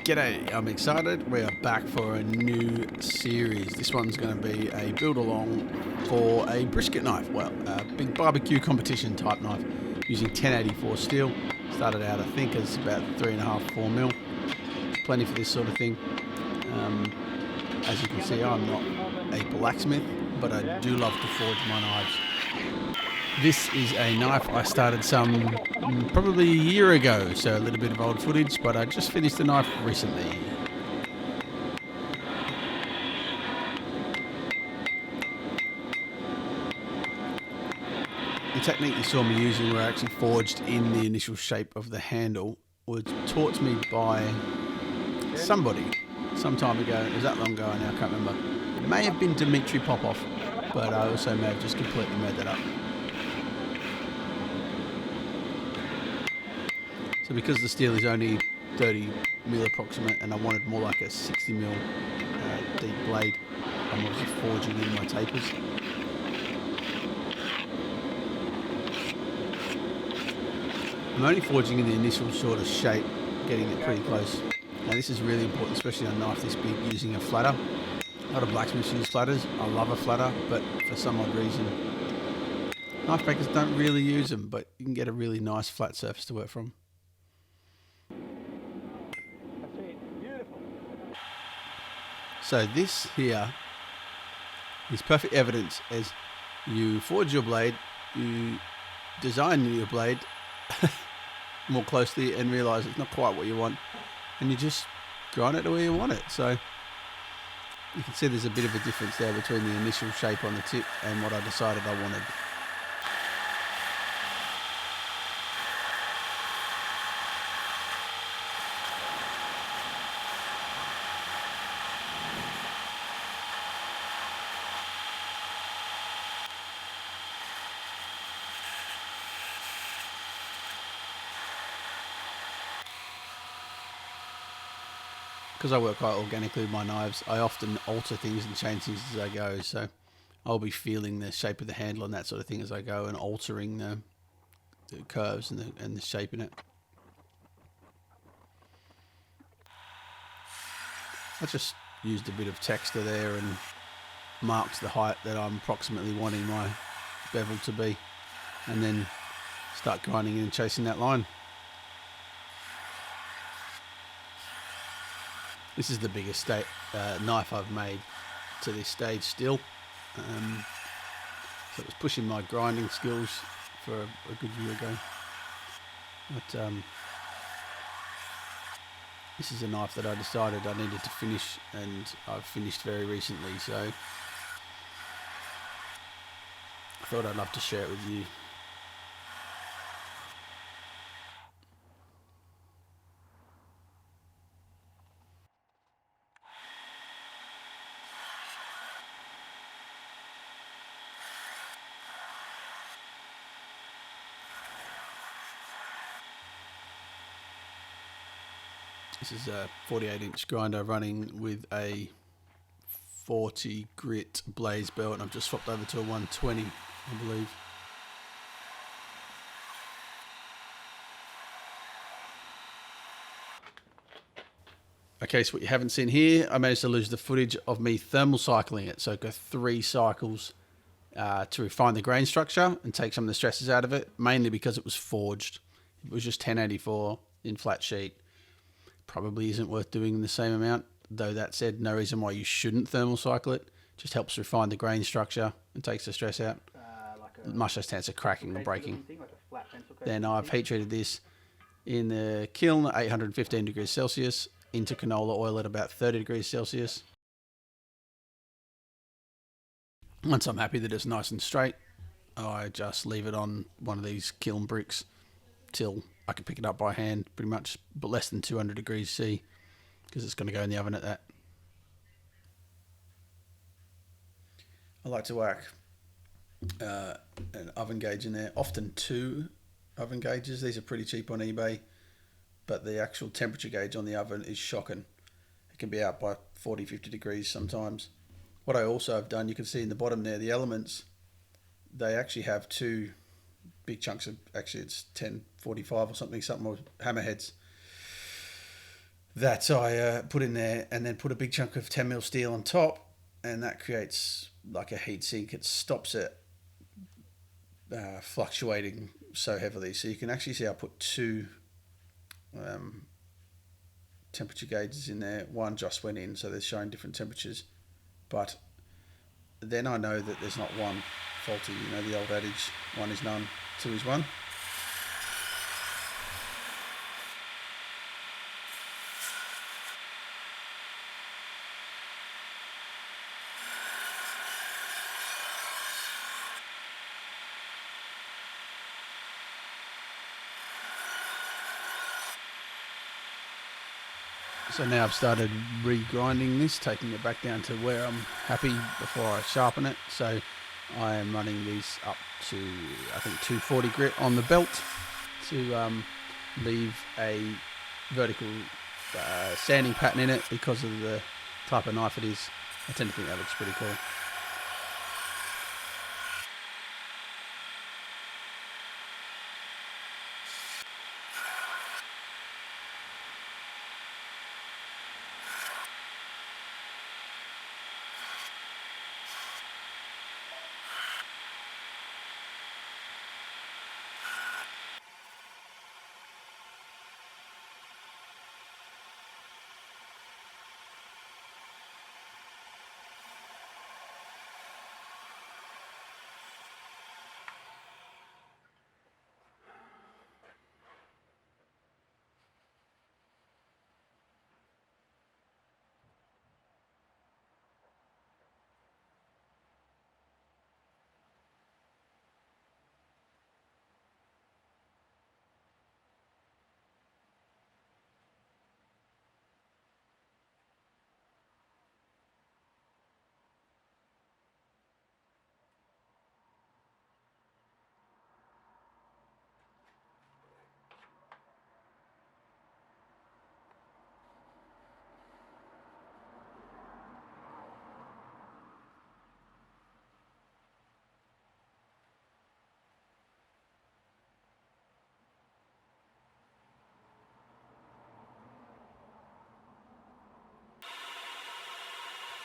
G'day, I'm excited. We are back for a new series. This one's going to be a build along for a brisket knife. Well, a big barbecue competition type knife using 1084 steel. Started out, I think, as about 3.5, 4 mil. Plenty for this sort of thing. As you can see, I'm not a blacksmith, but I do love to forge my knives. This is a knife I started probably a year ago, so a little bit of old footage, but I just finished the knife recently. The technique you saw me using were actually forged in the initial shape of the handle, was taught to me by somebody some time ago. It was that long ago now, I can't remember. It may have been Dmitry Popov, but I also may have just completely made that up. So because the steel is only 30 mil approximate and I wanted more like a 60 mil deep blade, I'm obviously forging in my tapers. I'm only forging in the initial sort of shape, getting it pretty close. Now this is really important, especially on a knife this big, using a flatter. A lot of blacksmiths use flatters. I love a flatter, but for some odd reason, knife makers don't really use them, but you can get a really nice flat surface to work from. So this here is perfect evidence as you forge your blade, you design your blade more closely and realise it's not quite what you want, and you just grind it the way you want it. So you can see there's a bit of a difference there between the initial shape on the tip and what I decided I wanted. Because I work quite organically with my knives, I often alter things and change things as I go. So I'll be feeling the shape of the handle and that sort of thing as I go, and altering the curves and the shape in it. I just used a bit of texture there and marked the height that I'm approximately wanting my bevel to be, and then start grinding in and chasing that line. This is the biggest knife I've made to this stage still. So it was pushing my grinding skills for a good year ago. But this is a knife that I decided I needed to finish, and I've finished very recently. So I thought I'd love to share it with you. This is a 48-inch grinder running with a 40 grit blaze belt, and I've just swapped over to a 120, I believe. Okay, so what you haven't seen here, I managed to lose the footage of me thermal cycling it. So I go 3 cycles to refine the grain structure and take some of the stresses out of it, mainly because it was forged. If it was just 1084 in flat sheet, probably isn't worth doing the same amount. Though that said, no reason why you shouldn't thermal cycle it. Just helps refine the grain structure and takes the stress out. Much less chance of cracking or breaking. Then I've heat treated this in the kiln at 815 degrees Celsius into canola oil at about 30 degrees Celsius. Once I'm happy that it's nice and straight, I just leave it on one of these kiln bricks till I can pick it up by hand, pretty much, but less than 200 degrees C, because it's going to go in the oven at that. I like to whack an oven gauge in there, often 2 oven gauges. These are pretty cheap on eBay, but the actual temperature gauge on the oven is shocking. It can be out by 40, 50 degrees sometimes. What I also have done, you can see in the bottom there, the elements, they actually have 2 big chunks of, actually it's 1045 or something with hammerheads. that I put in there, and then put a big chunk of 10mm steel on top, and that creates like a heat sink. It stops it fluctuating so heavily. So you can actually see I put two temperature gauges in there. One just went in, so they're showing different temperatures. But then I know that there's not one faulty. You know the old adage, one is none, two is one. So now I've started re-grinding this, taking it back down to where I'm happy before I sharpen it. So I am running these up to, I think, 240 grit on the belt to leave a vertical sanding pattern in it because of the type of knife it is. I tend to think that looks pretty cool.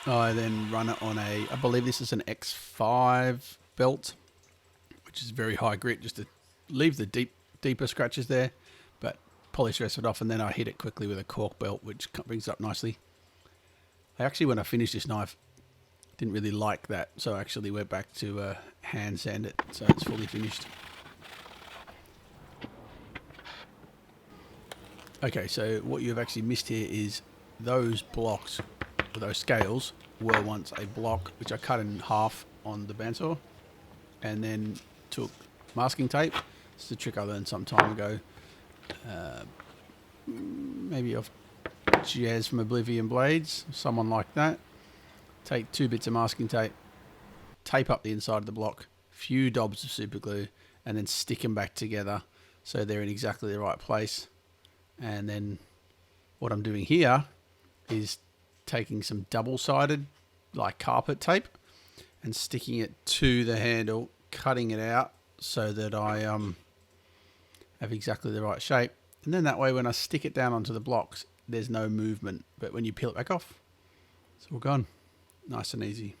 I then run it on I believe this is an X5 belt, which is very high grit, just to leave the deeper scratches there, but polish the rest of it off, and then I hit it quickly with a cork belt, which brings it up nicely. I actually, when I finished this knife, didn't really like that, so I actually went back to hand sand it, so it's fully finished. Okay, so what you've actually missed here is those blocks, or those scales, were once a block which I cut in half on the bandsaw, and then took masking tape. This is a trick I learned some time ago, maybe off Jazz from Oblivion Blades, someone like that. Take 2 bits of masking tape, tape up the inside of the block, few dobs of super glue, and then stick them back together so they're in exactly the right place. And then what I'm doing here is taking some double-sided, like carpet tape, and sticking it to the handle, cutting it out so that I have exactly the right shape. And then that way, when I stick it down onto the blocks, there's no movement. But when you peel it back off, it's all gone. Nice and easy.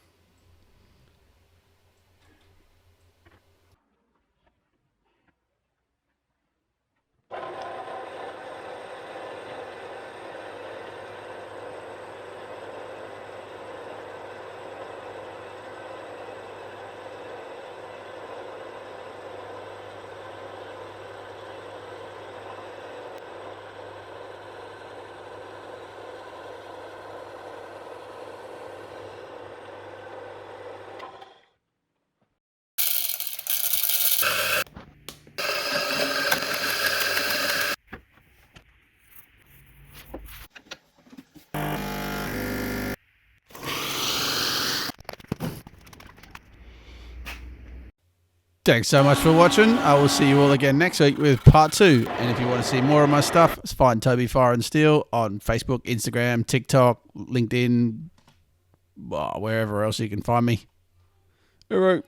Thanks so much for watching. I will see you all again next week with part 2. And if you want to see more of my stuff, find Toby Fire and Steel on Facebook, Instagram, TikTok, LinkedIn, wherever else you can find me. All right.